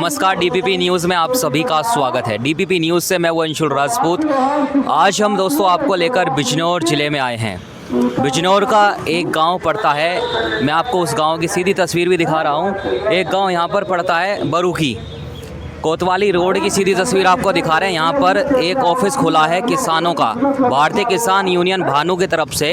नमस्कार, DPP news में आप सभी का स्वागत है। डीपीपी न्यूज़ से मैं अंशुल राजपूत। आज हम दोस्तों आपको लेकर बिजनौर ज़िले में आए हैं। बिजनौर का एक गांव पड़ता है, मैं आपको उस गांव की सीधी तस्वीर भी दिखा रहा हूं। एक गांव यहां पर पड़ता है बरूकी, कोतवाली रोड की सीधी तस्वीर आपको दिखा रहे हैं। यहाँ पर एक ऑफिस खुला है किसानों का। भारतीय किसान यूनियन भानु की तरफ से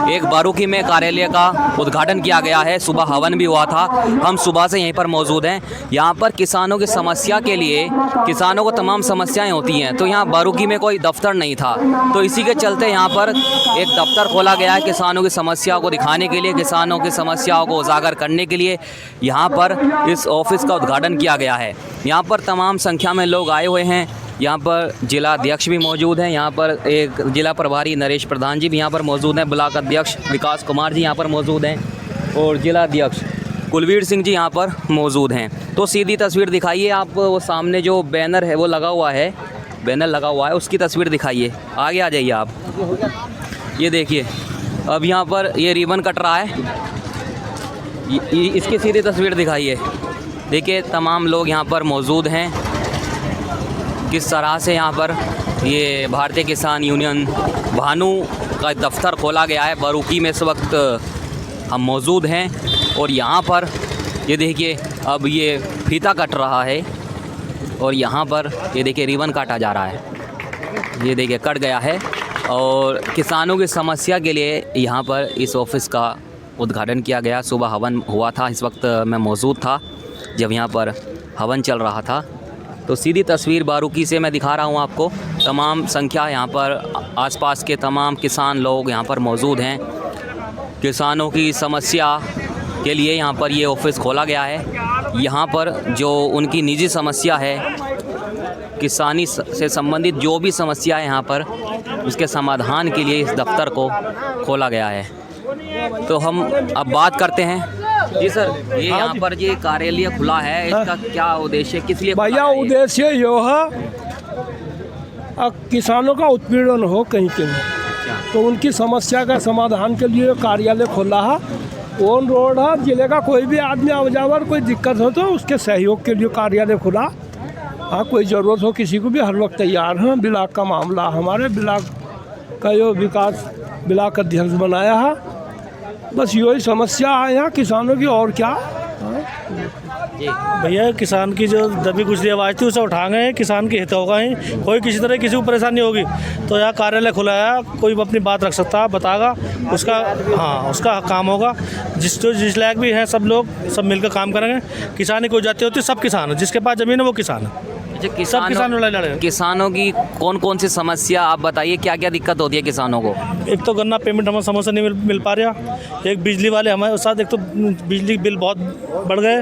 एक बारूकी में कार्यालय का उद्घाटन किया गया है। सुबह हवन भी हुआ था। हम सुबह से यहीं पर मौजूद हैं। यहाँ पर किसानों की समस्या के लिए, किसानों को तमाम समस्याएं होती हैं, तो यहाँ बारूकी में कोई दफ्तर नहीं था, तो इसी के चलते यहाँ पर एक दफ्तर खोला गया है किसानों की समस्याओं को दिखाने के लिए, किसानों की समस्याओं को उजागर करने के लिए यहाँ पर इस ऑफिस का उद्घाटन किया गया है। यहाँ पर तमाम संख्या में लोग आए हुए हैं। यहाँ पर जिला अध्यक्ष भी मौजूद हैं। यहाँ पर एक जिला प्रभारी नरेश प्रधान जी भी यहाँ पर मौजूद हैं। ब्लॉक अध्यक्ष विकास कुमार जी यहाँ पर मौजूद हैं और जिला अध्यक्ष कुलवीर सिंह जी यहाँ पर मौजूद हैं। तो सीधी तस्वीर दिखाइए आप, वो सामने जो बैनर है वो लगा हुआ है, बैनर लगा हुआ है, उसकी तस्वीर दिखाइए। आगे आ जाइए आप, ये देखिए अब यहाँ पर ये रिबन कट रहा है, इसकी सीधी तस्वीर दिखाइए। देखिए तमाम लोग यहाँ पर मौजूद हैं, किस तरह से यहाँ पर ये भारतीय किसान यूनियन भानु का दफ्तर खोला गया है। बारूकी में इस वक्त हम मौजूद हैं और यहाँ पर ये देखिए अब ये फीता कट रहा है और यहाँ पर ये देखिए रिबन काटा जा रहा है, ये देखिए कट गया है। और किसानों की समस्या के लिए यहाँ पर इस ऑफिस का उद्घाटन किया गया। सुबह हवन हुआ था, इस वक्त मैं मौजूद था जब यहाँ पर हवन चल रहा था। तो सीधी तस्वीर बारूकी से मैं दिखा रहा हूँ आपको। तमाम संख्या यहाँ पर आसपास के तमाम किसान लोग यहाँ पर मौजूद हैं। किसानों की समस्या के लिए यहाँ पर ये ऑफिस खोला गया है। यहाँ पर जो उनकी निजी समस्या है, किसानी से संबंधित जो भी समस्या है यहाँ पर, उसके समाधान के लिए इस दफ्तर को खोला गया है। तो हम अब बात करते हैं। जी सर, ये यहाँ पर ये कार्यालय खुला है, इसका क्या उद्देश्य, किस लिए भैया? उद्देश्य यो है किसानों का उत्पीड़न हो कहीं कहीं, तो उनकी समस्या का समाधान के लिए कार्यालय खोला है। ऑन रोड है, जिले का कोई भी आदमी आवाजावर कोई दिक्कत हो तो उसके सहयोग के लिए कार्यालय खुला। हाँ, कोई ज़रूरत हो किसी को भी हर वक्त तैयार हैं। ब्लॉक का मामला, हमारे ब्लॉक का जो विकास ब्लॉक अध्यक्ष बनाया है, बस यही समस्या है यहाँ किसानों की, और क्या। भैया किसान की जो दबी कुचली आवाज़ थी उसे उठा गए, किसान के हित होगा ही, कोई किसी तरह किसी को परेशानी होगी तो यहाँ कार्यालय खुला है, कोई अपनी बात रख सकता है, बताएगा उसका, हाँ उसका काम होगा। जिस लायक भी हैं सब लोग सब मिलकर काम करेंगे। किसानी कोई जाती होती, सब किसान है, जिसके पास ज़मीन है वो किसान है। सब किसान लड़ाई लड़े। किसानों की कौन कौन सी समस्या आप बताइए, क्या क्या दिक्कत होती है किसानों को? एक तो गन्ना पेमेंट हमारे समय से नहीं मिल पा रहा, एक बिजली वाले हमारे साथ, एक तो बिजली बिल बहुत बढ़ गए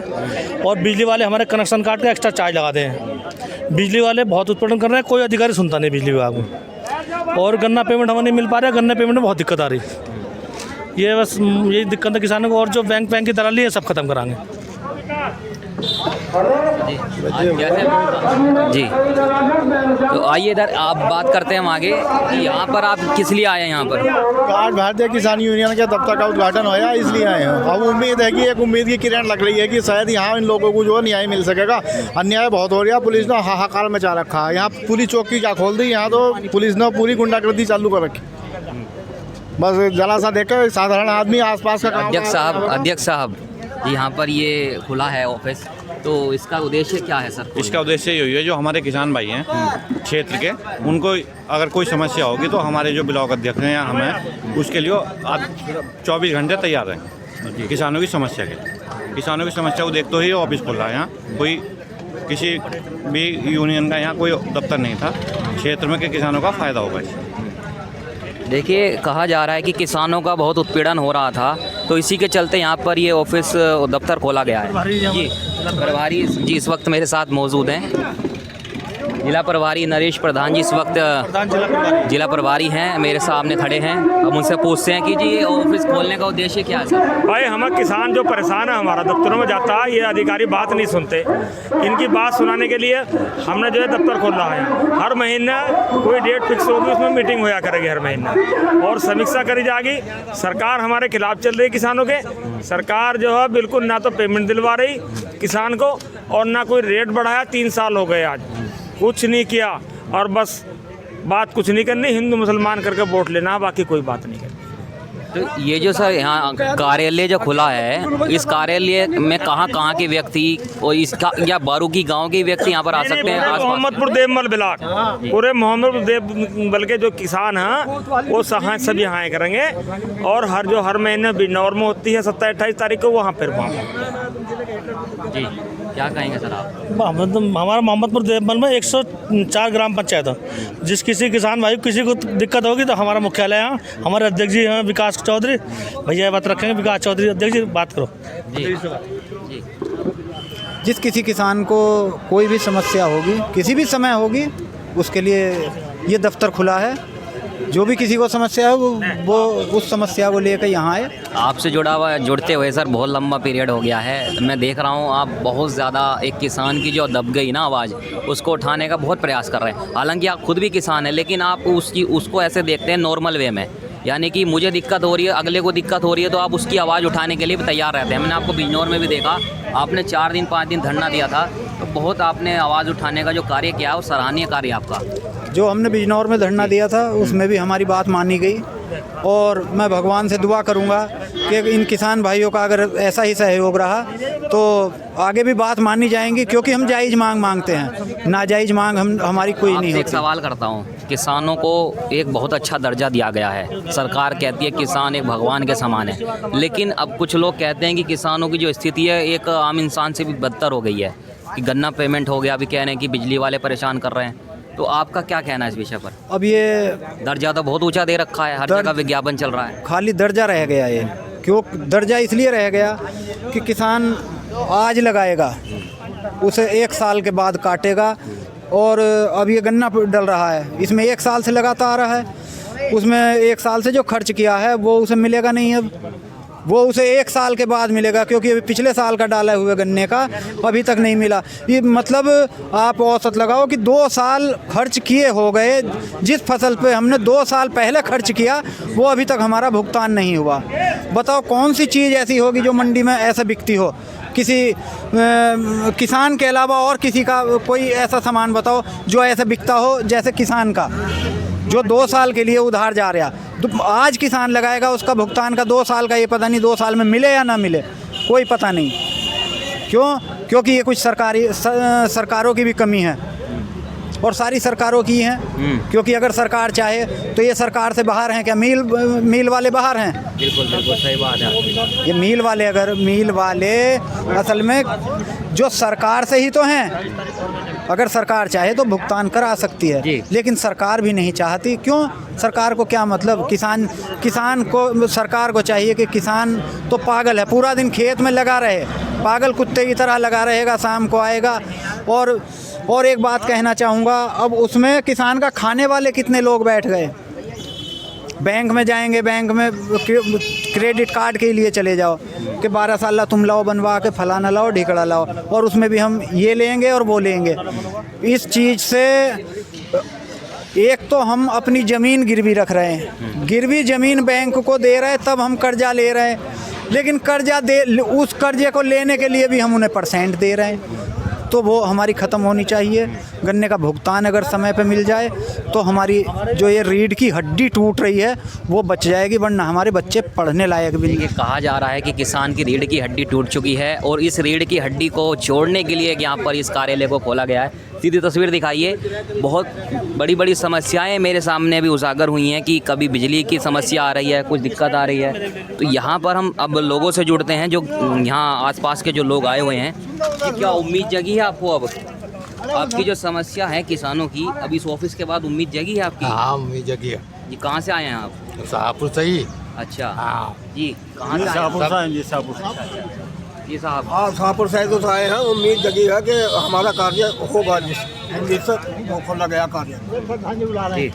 और बिजली वाले हमारे कनेक्शन काट के एक्स्ट्रा चार्ज लगाते हैं। बिजली वाले बहुत उत्पीड़न कर रहे हैं, कोई अधिकारी सुनता नहीं बिजली विभाग में। और गन्ना पेमेंट हमें नहीं मिल पा रहा, गन्ना पेमेंट में बहुत दिक्कत आ रही। ये बस यही दिक्कत है किसानों को। और जो बैंक की दलाली है सब खत्म कराएंगे। जी, तो आइए इधर आप बात करते हैं हम आगे कि यहाँ पर आप किस लिए आए हैं? यहाँ पर आज भारतीय किसान यूनियन के दफ्तर का उद्घाटन होया, इसलिए आए हैं। अब उम्मीद है कि एक उम्मीद की किरण लग रही है कि शायद यहाँ इन लोगों को जो न्याय मिल सकेगा। अन्याय बहुत हो रहा है, पुलिस ने हाहाकार मचा रखा है। यहाँ पूरी चौकी क्या खोल दी, यहाँ तो पुलिस ने पूरी गुंडागर्दी चालू कर रखी। बस जला सा देकर साधारण आदमी आसपास का काम। अध्यक्ष साहब यहाँ पर ये खुला है ऑफिस, तो इसका उद्देश्य क्या है सर? इसका उद्देश्य यही है, जो हमारे किसान भाई हैं क्षेत्र के, उनको अगर कोई समस्या होगी तो हमारे जो ब्लॉक अध्यक्ष हैं या हमें उसके लिए 24 घंटे तैयार हैं किसानों की समस्या के लिए। किसानों की समस्या को देखते ही ऑफिस खुल रहा है। यहाँ कोई किसी भी यूनियन का यहाँ कोई दफ्तर नहीं था क्षेत्र में कि किसानों का फ़ायदा होगा इससे। देखिए, कहा जा रहा है कि किसानों का बहुत उत्पीड़न हो रहा था, तो इसी के चलते यहाँ पर ये ऑफिस दफ्तर खोला गया है। जी, प्रभारी जी इस वक्त मेरे साथ मौजूद हैं। जिला प्रभारी नरेश प्रधान जी इस वक्त जिला प्रभारी हैं, मेरे सामने खड़े हैं। अब उनसे पूछते हैं कि जी ये ऑफिस खोलने का उद्देश्य क्या है सर? भाई हमारा किसान जो परेशान है, हमारा दफ्तरों में जाता है, ये अधिकारी बात नहीं सुनते। इनकी बात सुनाने के लिए हमने जो है दफ्तर खोल रहा है। हर महीने कोई डेट फिक्स होगी, उसमें मीटिंग होया करेगी हर महीने और समीक्षा करी जाएगी। सरकार हमारे खिलाफ चल रही है किसानों के। सरकार जो है बिल्कुल ना तो पेमेंट दिलवा रही किसान को और ना कोई रेट बढ़ाया। 3 साल हो गए आज, कुछ नहीं किया। और बस बात कुछ नहीं करनी, हिंदू मुसलमान करके वोट लेना, बाकी कोई बात नहीं करनी। तो ये जो सर यहाँ कार्यालय जो खुला है, इस कार्यालय में कहाँ के व्यक्ति और इसका या बारूकी गांव के व्यक्ति यहाँ पर आ सकते हैं? मोहम्मदपुर देवमल ब्लॉक, पूरे मोहम्मदपुर देवमल के जो किसान हैं वो सभी यहाँ करेंगे। और हर महीने बिजनौर में होती है 27-28 तारीख को, वहाँ फिर जी क्या कहेंगे सर आप? हमारा मोहम्मदपुर देवबंद में 104 ग्राम पंचायत है। जिस किसी किसान भाई किसी को दिक्कत होगी तो हमारा मुख्यालय यहाँ, हमारे अध्यक्ष जी हैं विकास चौधरी भैया, बात रखेंगे। विकास चौधरी अध्यक्ष जी, बात करो। जी जिस किसी किसान को कोई भी समस्या होगी, किसी भी समय होगी, उसके लिए ये दफ्तर खुला है। जो भी किसी को समस्या हो वो उस समस्या को लेकर यहाँ आए। आपसे जुड़ते हुए सर बहुत लंबा पीरियड हो गया है। मैं देख रहा हूँ आप बहुत ज़्यादा एक किसान की जो दब गई ना आवाज़, उसको उठाने का बहुत प्रयास कर रहे हैं। हालांकि आप खुद भी किसान हैं, लेकिन आप उसको ऐसे देखते हैं नॉर्मल वे में, यानी कि मुझे दिक्कत हो रही है, अगले को दिक्कत हो रही है, तो आप उसकी आवाज़ उठाने के लिए भी तैयार रहते हैं। मैंने आपको बिजनौर में भी देखा, आपने 4 दिन 5 दिन धरना दिया था, तो बहुत आपने आवाज़ उठाने का जो कार्य किया है वो सराहनीय कार्य आपका। जो हमने बिजनौर में धरना दिया था उसमें भी हमारी बात मानी गई, और मैं भगवान से दुआ करूंगा कि इन किसान भाइयों का अगर ऐसा ही सहयोग रहा तो आगे भी बात मानी जाएंगी, क्योंकि हम जायज़ मांग मांगते हैं, नाजायज़ मांग हमारी कोई नहीं होती। एक सवाल करता हूँ, किसानों को एक बहुत अच्छा दर्जा दिया गया है, सरकार कहती है किसान एक भगवान के समान है, लेकिन अब कुछ लोग कहते हैं कि किसानों की जो स्थिति है एक आम इंसान से भी बदतर हो गई है, कि गन्ना पेमेंट हो गया, अभी कह रहे हैं कि बिजली वाले परेशान कर रहे हैं। तो आपका क्या कहना है इस विषय पर? अब ये दर्जा तो बहुत ऊंचा दे रखा है, हर जगह विज्ञापन चल रहा है। खाली दर्जा रह गया ये, क्यों दर्जा इसलिए रह गया कि किसान आज लगाएगा, उसे 1 साल के बाद काटेगा, और अब ये गन्ना डल रहा है, इसमें 1 साल से लगाता आ रहा है, उसमें 1 साल से जो खर्च किया है वो उसे मिलेगा नहीं, अब वो उसे 1 साल के बाद मिलेगा, क्योंकि अभी पिछले साल का डाला हुआ गन्ने का अभी तक नहीं मिला। ये मतलब आप औसत लगाओ कि 2 साल खर्च किए हो गए, जिस फसल पे हमने 2 साल पहले खर्च किया वो अभी तक हमारा भुगतान नहीं हुआ। बताओ कौन सी चीज़ ऐसी होगी जो मंडी में ऐसा बिकती हो, किसी किसान के अलावा और किसी का कोई ऐसा सामान बताओ जो ऐसा बिकता हो जैसे किसान का, जो 2 साल के लिए उधार जा रहा। तो आज किसान लगाएगा, उसका भुगतान का 2 साल का ये पता नहीं 2 साल में मिले या ना मिले, कोई पता नहीं। क्यों? क्योंकि ये कुछ सरकारों की भी कमी है, और सारी सरकारों की हैं, क्योंकि अगर सरकार चाहे तो ये सरकार से बाहर हैं क्या? मील वाले बाहर हैं। बिल्कुल बिल्कुल सही बात है। ये मील वाले असल में जो सरकार से ही तो हैं, अगर सरकार चाहे तो भुगतान करा सकती है, लेकिन सरकार भी नहीं चाहती। क्यों? सरकार को क्या मतलब? किसान को, सरकार को चाहिए कि किसान तो पागल है, पूरा दिन खेत में लगा रहे, पागल कुत्ते की तरह लगा रहेगा, शाम को आएगा। और एक बात कहना चाहूँगा, अब उसमें किसान का खाने वाले कितने लोग बैठ गए। बैंक में जाएंगे, बैंक में क्रेडिट कार्ड के लिए चले जाओ कि 12 साल तुम लाओ बनवा के, फलाना लाओ, ढिकड़ा लाओ, और उसमें भी हम ये लेंगे और वो लेंगे। इस चीज़ से एक तो हम अपनी ज़मीन गिरवी रख रहे हैं, गिरवी ज़मीन बैंक को दे रहे हैं, तब हम कर्जा ले रहे हैं, लेकिन उस कर्जे को लेने के लिए भी हम उन्हें % दे रहे हैं। तो वो हमारी ख़त्म होनी चाहिए। गन्ने का भुगतान अगर समय पे मिल जाए तो हमारी जो ये रीढ़ की हड्डी टूट रही है वो बच जाएगी, वरना हमारे बच्चे पढ़ने लायक भी नहीं। ये कहा जा रहा है कि किसान की रीढ़ की हड्डी टूट चुकी है, और इस रीढ़ की हड्डी को जोड़ने के लिए यहाँ पर इस कार्यालय को खोला गया है। सीधी तस्वीर दिखाइए, बहुत बड़ी बड़ी समस्याएं मेरे सामने भी उजागर हुई हैं कि कभी बिजली की समस्या आ रही है, कुछ दिक्कत आ रही है। तो यहाँ पर हम अब लोगों से जुड़ते हैं, जो यहाँ आसपास के जो लोग आए हुए हैं, कि क्या उम्मीद जगी है आपको? अब आपकी जो समस्या है किसानों की, अब इस ऑफिस के बाद उम्मीद जगी है आपकी? हाँ, उम्मीद जगी है। जी कहाँ से आए हैं आप? शाहपुर से ही। अच्छा हाँ जी, कहाँ से आए हैं? जी साहब, हाँ, शाहपुर से तो आए हैं। उम्मीद जगी है कि हमारा कार्य होगा, जिससे वो खोला गया कार्य। जी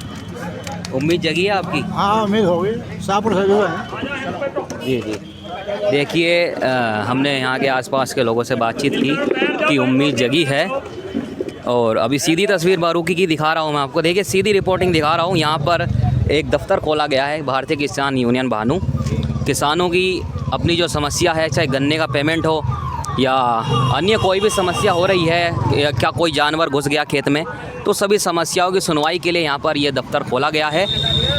उम्मीद जगी है आपकी? हाँ, उम्मीद होगी। शाहपुर से जो है। जी जी, देखिए हमने यहाँ के आसपास के लोगों से बातचीत की कि उम्मीद जगी है। और अभी सीधी तस्वीर बारूकी की दिखा रहा हूँ मैं आपको। देखिए सीधी रिपोर्टिंग दिखा रहा हूँ। यहाँ पर एक दफ्तर खोला गया है, भारतीय किसान यूनियन भानु। किसानों की अपनी जो समस्या है, चाहे गन्ने का पेमेंट हो, या अन्य कोई भी समस्या हो रही है या क्या कोई जानवर घुस गया खेत में, तो सभी समस्याओं की सुनवाई के लिए यहाँ पर ये दफ्तर खोला गया है।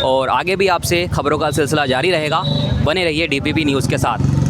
और आगे भी आपसे खबरों का सिलसिला जारी रहेगा, बने रहिए DPP न्यूज़ के साथ।